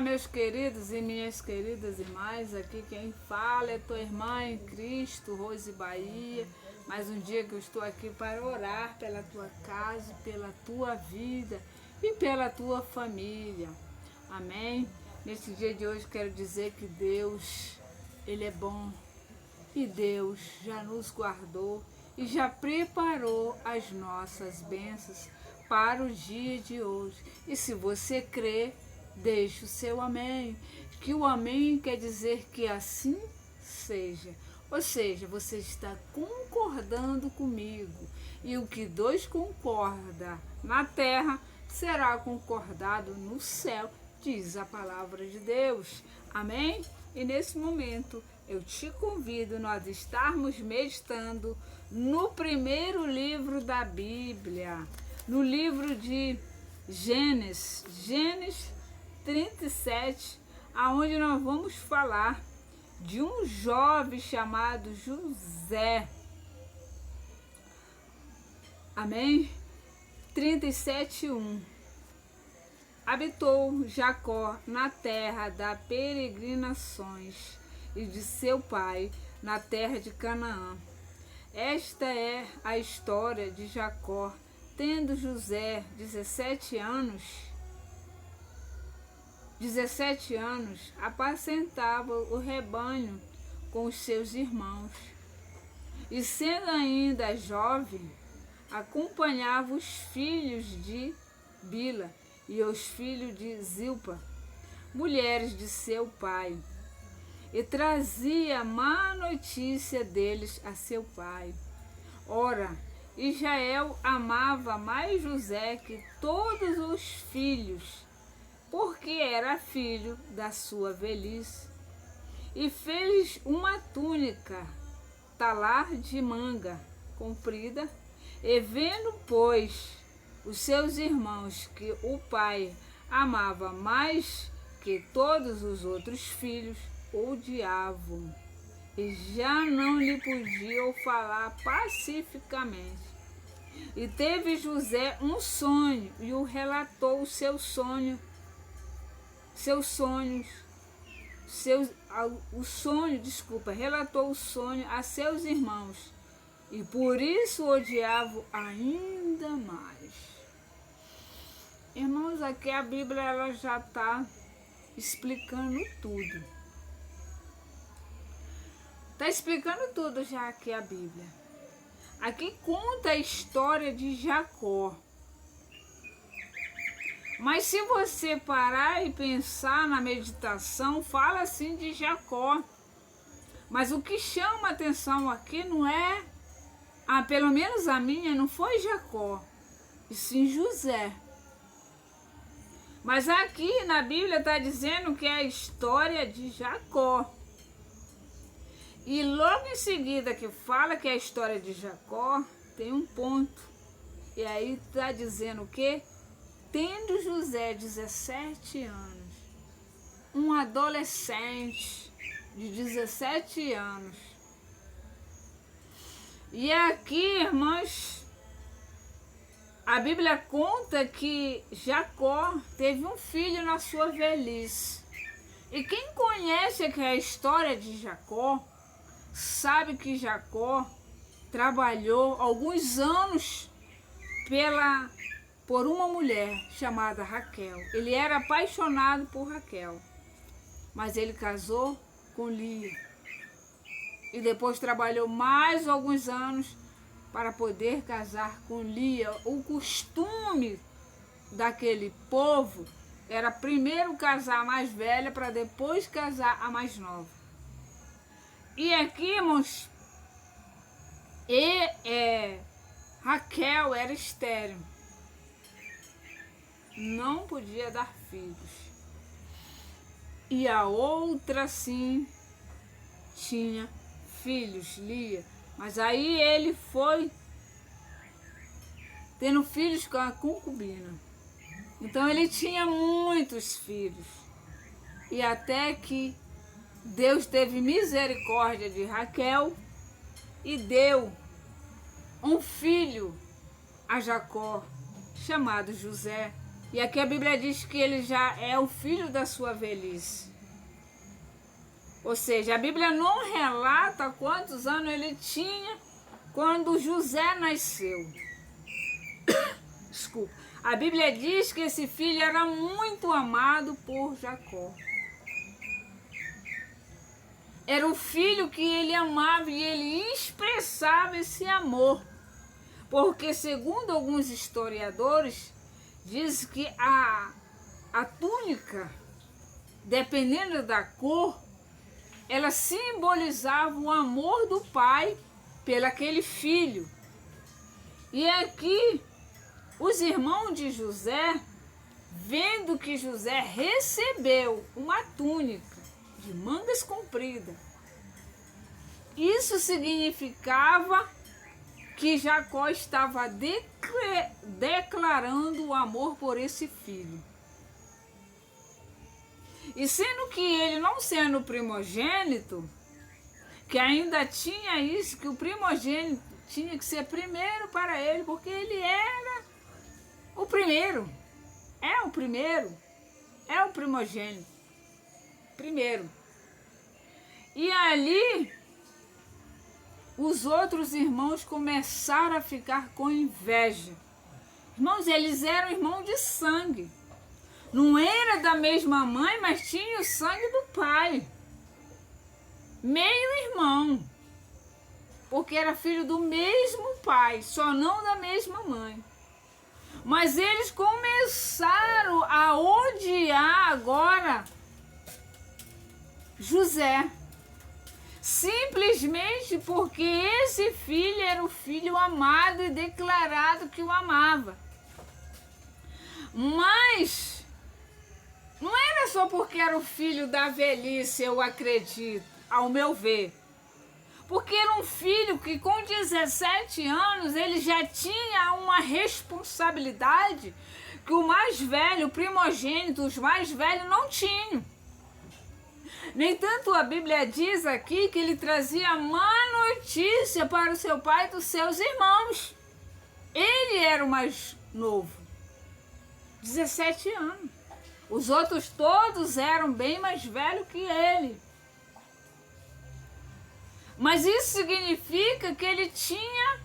meus queridos e minhas queridas irmãs, aqui quem fala é tua irmã em Cristo, Rose Bahia. Mais um dia que eu estou aqui para orar pela tua casa, pela tua vida e pela tua família. Amém? Neste dia de hoje quero dizer que Deus, Ele é bom e Deus já nos guardou e já preparou as nossas bênçãos para o dia de hoje. E se você crê, deixe o seu amém, que o amém quer dizer que assim seja. Ou seja, você está concordando comigo. E o que dois concordam na terra, será concordado no céu, diz a palavra de Deus. Amém? E nesse momento, eu te convido a nós estarmos meditando no primeiro livro da Bíblia, no livro de Gênesis 37, aonde nós vamos falar de um jovem chamado José. Amém? 37:1. Habitou Jacó na terra das peregrinações e de seu pai na terra de Canaã. Esta é a história de Jacó, tendo José 17 anos, apacentava o rebanho com os seus irmãos. E sendo ainda jovem, acompanhava os filhos de Bila e os filhos de Zilpa, mulheres de seu pai, e trazia má notícia deles a seu pai. Ora, Israel amava mais José que todos os filhos, porque era filho da sua velhice, e fez uma túnica talar de manga comprida, e vendo, pois, os seus irmãos que o pai amava mais que todos os outros filhos, odiavam, e já não lhe podiam falar pacificamente. E teve José um sonho, e o relatou o seu sonho, relatou o sonho a seus irmãos, e por isso odiavam ainda mais. Irmãos, aqui a Bíblia ela já está explicando tudo. Está explicando tudo já aqui a Bíblia. Aqui conta a história de Jacó. Mas se você parar e pensar na meditação, fala assim de Jacó. Mas o que chama a atenção aqui não é, pelo menos a minha, não foi Jacó, e sim José. Mas aqui na Bíblia está dizendo que é a história de Jacó. E logo em seguida que fala que é a história de Jacó, tem um ponto. E aí está dizendo o quê? Tendo José 17 anos, um adolescente de 17 anos. E aqui, irmãos, a Bíblia conta que Jacó teve um filho na sua velhice. E quem conhece aqui a história de Jacó, sabe que Jacó trabalhou alguns anos por uma mulher chamada Raquel. Ele era apaixonado por Raquel, mas ele casou com Lia. E depois trabalhou mais alguns anos para poder casar com Lia. O costume daquele povo era primeiro casar a mais velha para depois casar a mais nova. E aqui, irmãos, Raquel era estéril. Não podia dar filhos. E a outra sim tinha filhos, Lia. Mas aí ele foi tendo filhos com a concubina. Então ele tinha muitos filhos. E até que Deus teve misericórdia de Raquel e deu um filho a Jacó, chamado José. E aqui a Bíblia diz que ele já é o filho da sua velhice. Ou seja, a Bíblia não relata quantos anos ele tinha quando José nasceu. Desculpa. A Bíblia diz que esse filho era muito amado por Jacó. Era o filho que ele amava e ele expressava esse amor. Porque, segundo alguns historiadores, diz que a túnica, dependendo da cor, ela simbolizava o amor do pai pelaquele filho. E aqui, os irmãos de José, vendo que José recebeu uma túnica de mangas compridas, isso significava que Jacó estava declarando o amor por esse filho. E sendo que ele, não sendo primogênito, que ainda tinha isso, que o primogênito tinha que ser primeiro para ele, porque ele era o primeiro. É o primeiro. É o primogênito. Primeiro. E ali, os outros irmãos começaram a ficar com inveja. Irmãos, eles eram irmãos de sangue. Não era da mesma mãe, mas tinha o sangue do pai. Meio irmão. Porque era filho do mesmo pai, só não da mesma mãe. Mas eles começaram a odiar agora José. Simplesmente porque esse filho era o filho amado e declarado que o amava. Mas não era só porque era o filho da velhice, eu acredito, ao meu ver. Porque era um filho que com 17 anos ele já tinha uma responsabilidade que o mais velho, o primogênito, os mais velhos não tinham. No entanto, a Bíblia diz aqui que ele trazia má notícia para o seu pai e dos seus irmãos. Ele era o mais novo, 17 anos. Os outros todos eram bem mais velhos que ele. Mas isso significa que ele tinha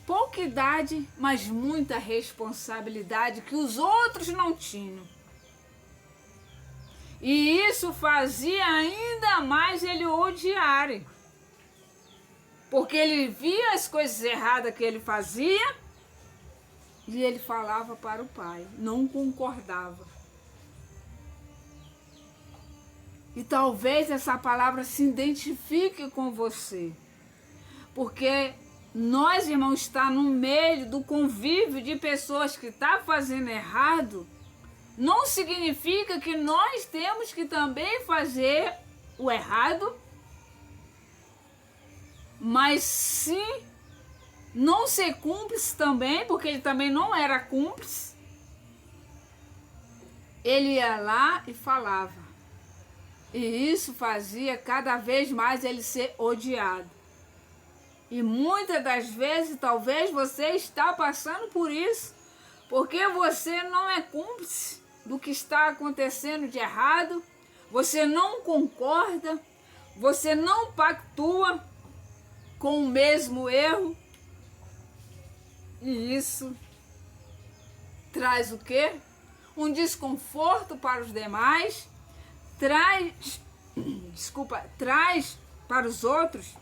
pouca idade, mas muita responsabilidade que os outros não tinham. E isso fazia ainda mais ele odiarem. Porque ele via as coisas erradas que ele fazia e ele falava para o pai, não concordava. E talvez essa palavra se identifique com você. Porque nós, irmãos, está no meio do convívio de pessoas que estão fazendo errado, não significa que nós temos que também fazer o errado, mas sim não ser cúmplice também, porque ele também não era cúmplice. Ele ia lá e falava. E isso fazia cada vez mais ele ser odiado. E muitas das vezes, talvez você está passando por isso, porque você não é cúmplice do que está acontecendo de errado, você não concorda, você não pactua com o mesmo erro. E isso traz o quê? Um desconforto para os demais, traz para os outros,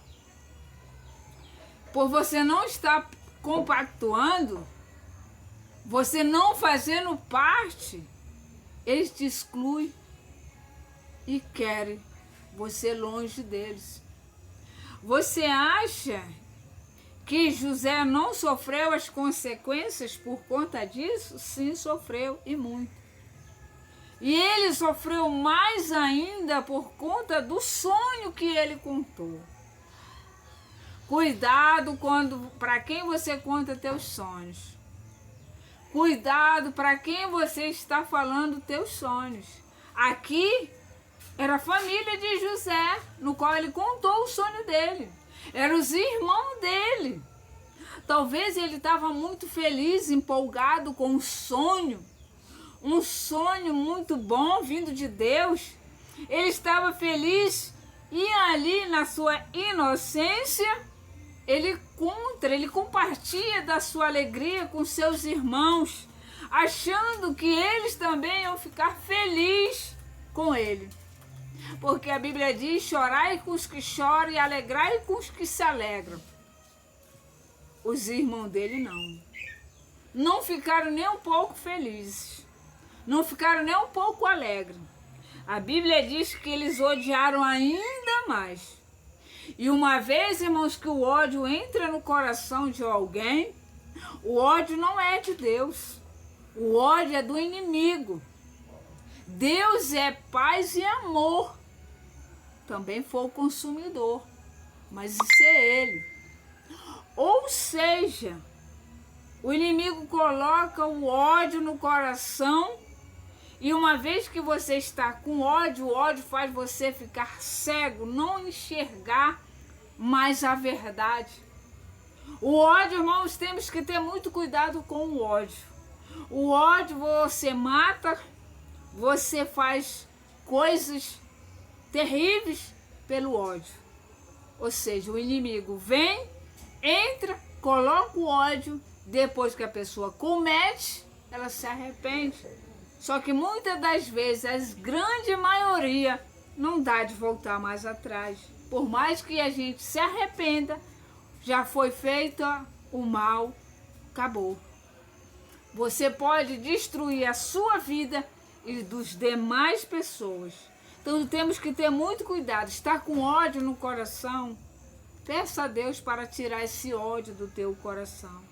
por você não estar compactuando, você não fazendo parte, eles te excluem e querem você longe deles. Você acha que José não sofreu as consequências por conta disso? Sim, sofreu e muito. E ele sofreu mais ainda por conta do sonho que ele contou. Cuidado para quem você conta teus sonhos. Cuidado para quem você está falando teus sonhos. Aqui era a família de José, no qual ele contou o sonho dele. Eram os irmãos dele. Talvez ele estava muito feliz, empolgado com o sonho, um sonho muito bom vindo de Deus. Ele estava feliz e ali na sua inocência, ele compartilha da sua alegria com seus irmãos, achando que eles também iam ficar felizes com ele. Porque a Bíblia diz: chorai com os que choram e alegrai com os que se alegram. Os irmãos dele não ficaram nem um pouco felizes, não ficaram nem um pouco alegres. A Bíblia diz que eles odiaram ainda mais. E uma vez, irmãos, que o ódio entra no coração de alguém, o ódio não é de Deus, o ódio é do inimigo. Deus é paz e amor. Também foi o consumidor, mas isso é ele. Ou seja, o inimigo coloca o ódio no coração, e uma vez que você está com ódio, o ódio faz você ficar cego, não enxergar mais a verdade. O ódio, irmãos, temos que ter muito cuidado com o ódio. O ódio você mata, você faz coisas terríveis pelo ódio. Ou seja, o inimigo vem, entra, coloca o ódio, depois que a pessoa comete, ela se arrepende. Só que muitas das vezes, a grande maioria, não dá de voltar mais atrás. Por mais que a gente se arrependa, já foi feito o mal, acabou. Você pode destruir a sua vida e dos demais pessoas. Então temos que ter muito cuidado. Está com ódio no coração, peça a Deus para tirar esse ódio do teu coração.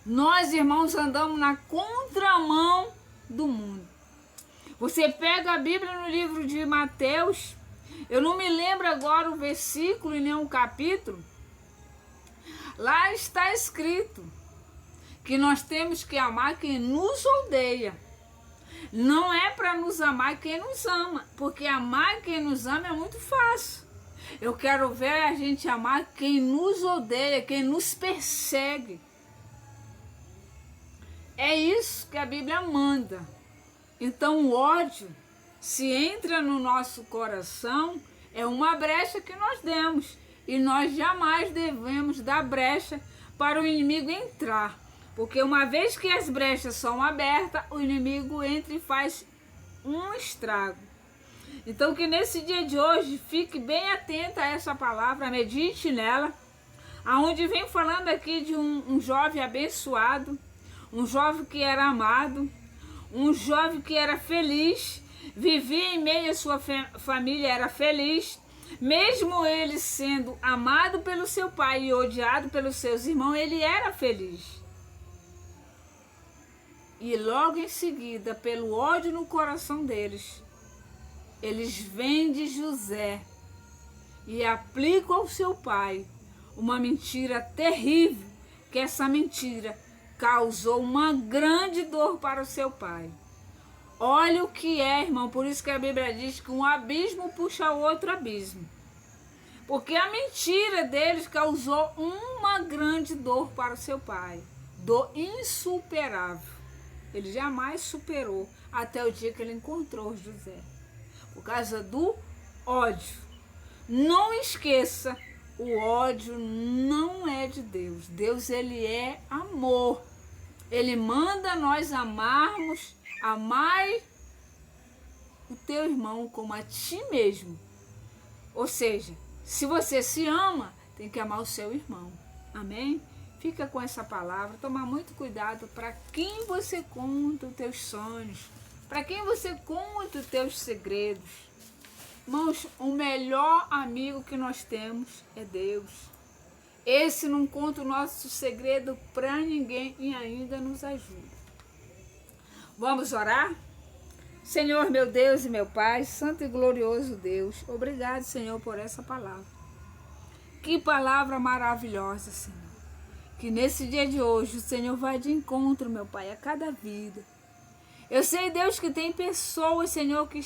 Nós, irmãos, andamos na contramão do mundo. Você pega a Bíblia no livro de Mateus, eu não me lembro agora o versículo e nem o capítulo. Lá está escrito que nós temos que amar quem nos odeia. Não é para nos amar quem nos ama, porque amar quem nos ama é muito fácil. Eu quero ver a gente amar quem nos odeia, quem nos persegue. É isso que a Bíblia manda. Então o ódio, se entra no nosso coração, é uma brecha que nós demos. E nós jamais devemos dar brecha para o inimigo entrar. Porque uma vez que as brechas são abertas, o inimigo entra e faz um estrago. Então que nesse dia de hoje, fique bem atenta a essa palavra, medite nela. Aonde vem falando aqui de um jovem abençoado, um jovem que era amado, um jovem que era feliz, vivia em meio à sua família, era feliz. Mesmo ele sendo amado pelo seu pai e odiado pelos seus irmãos, ele era feliz. E logo em seguida, pelo ódio no coração deles, eles vendem José e aplicam ao seu pai uma mentira terrível, que essa mentira causou uma grande dor para o seu pai. Olha o que é, irmão, por isso que a Bíblia diz que um abismo puxa outro abismo. Porque a mentira deles causou uma grande dor para o seu pai, dor insuperável. Ele jamais superou até o dia que ele encontrou José, por causa do ódio. Não esqueça, o ódio não é de Deus. Deus, ele é amor. Ele manda nós amarmos, amai o teu irmão como a ti mesmo. Ou seja, se você se ama, tem que amar o seu irmão. Amém? Fica com essa palavra, toma muito cuidado para quem você conta os teus sonhos, para quem você conta os teus segredos. Irmãos, o melhor amigo que nós temos é Deus. Esse não conta o nosso segredo para ninguém e ainda nos ajuda. Vamos orar? Senhor, meu Deus e meu Pai, santo e glorioso Deus, obrigado, Senhor, por essa palavra. Que palavra maravilhosa, Senhor. Que nesse dia de hoje o Senhor vai de encontro, meu Pai, a cada vida. Eu sei, Deus, que tem pessoas, Senhor, que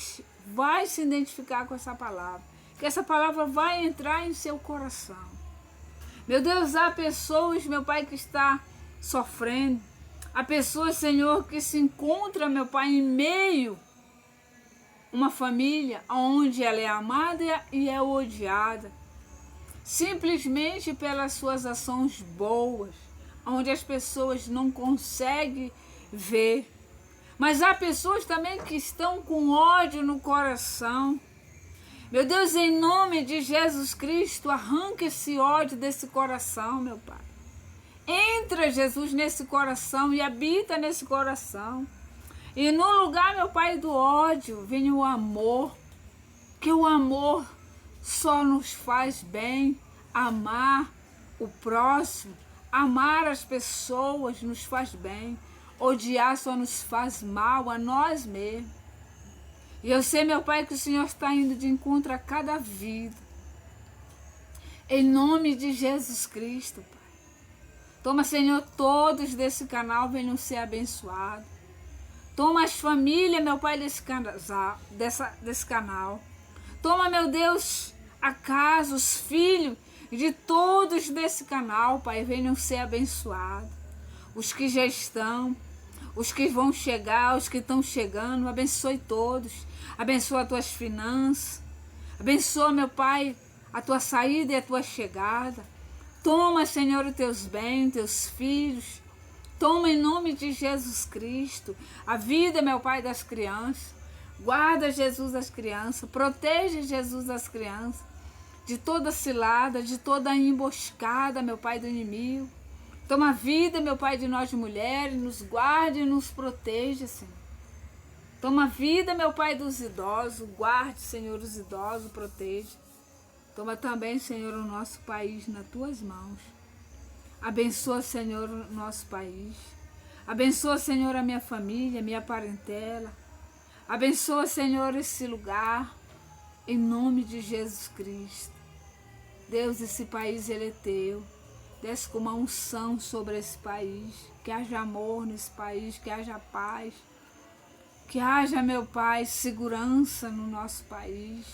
vai se identificar com essa palavra. Que essa palavra vai entrar em seu coração. Meu Deus, há pessoas, meu Pai, que está sofrendo. A pessoa, Senhor, que se encontra, meu Pai, em meio a uma família onde ela é amada e é odiada, simplesmente pelas suas ações boas, onde as pessoas não conseguem ver. Mas há pessoas também que estão com ódio no coração. Meu Deus, em nome de Jesus Cristo, arranca esse ódio desse coração, meu Pai. Entra, Jesus, nesse coração e habita nesse coração. E no lugar, meu Pai, do ódio, vem o amor. Que o amor só nos faz bem. Amar o próximo, amar as pessoas nos faz bem. Odiar só nos faz mal a nós mesmos. E eu sei, meu Pai, que o Senhor está indo de encontro a cada vida. Em nome de Jesus Cristo, Pai. Toma, Senhor, todos desse canal venham ser abençoados. Toma as famílias, meu Pai, desse canal. Toma, meu Deus, a casa, os filhos de todos desse canal, Pai, venham ser abençoados. Os que já estão, os que vão chegar, os que estão chegando, abençoe todos. Abençoa as tuas finanças. Abençoa, meu Pai, a tua saída e a tua chegada. Toma, Senhor, os teus bens, teus filhos. Toma em nome de Jesus Cristo a vida, meu Pai, das crianças. Guarda, Jesus, as crianças. Protege, Jesus, as crianças de toda cilada, de toda emboscada, meu Pai, do inimigo. Toma a vida, meu Pai, de nós mulheres. Nos guarde e nos proteja, Senhor. Toma a vida, meu Pai, dos idosos. Guarde, Senhor, os idosos, proteja. Toma também, Senhor, o nosso país nas tuas mãos. Abençoa, Senhor, o nosso país. Abençoa, Senhor, a minha família, a minha parentela. Abençoa, Senhor, esse lugar, em nome de Jesus Cristo. Deus, esse país, ele é teu. Desce com uma unção sobre esse país. Que haja amor nesse país, que haja paz. Que haja, meu Pai, segurança no nosso país.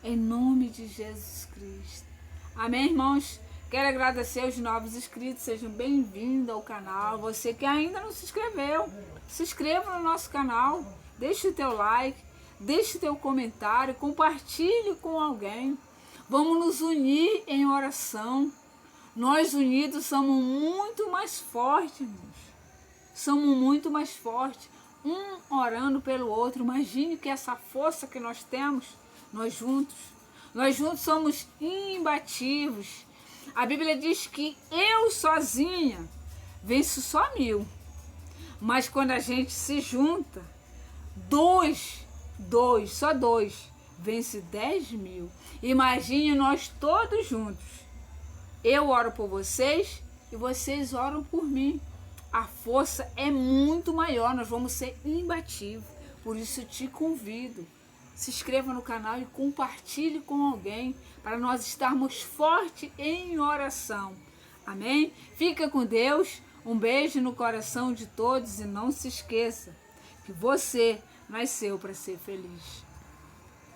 Em nome de Jesus Cristo. Amém, irmãos? Quero agradecer os novos inscritos. Sejam bem-vindos ao canal. Você que ainda não se inscreveu, se inscreva no nosso canal. Deixe o teu like. Deixe o teu comentário. Compartilhe com alguém. Vamos nos unir em oração. Nós unidos somos muito mais fortes, irmãos. Somos muito mais fortes. Um orando pelo outro. Imagine que essa força que nós temos, nós juntos somos imbatíveis. A Bíblia diz que eu sozinha venço só 1000. Mas quando a gente se junta, só dois, vence 10.000. Imagine nós todos juntos. Eu oro por vocês e vocês oram por mim. A força é muito maior, nós vamos ser imbatíveis. Por isso eu te convido. Se inscreva no canal e compartilhe com alguém para nós estarmos fortes em oração. Amém? Fica com Deus. Um beijo no coração de todos e não se esqueça que você nasceu para ser feliz.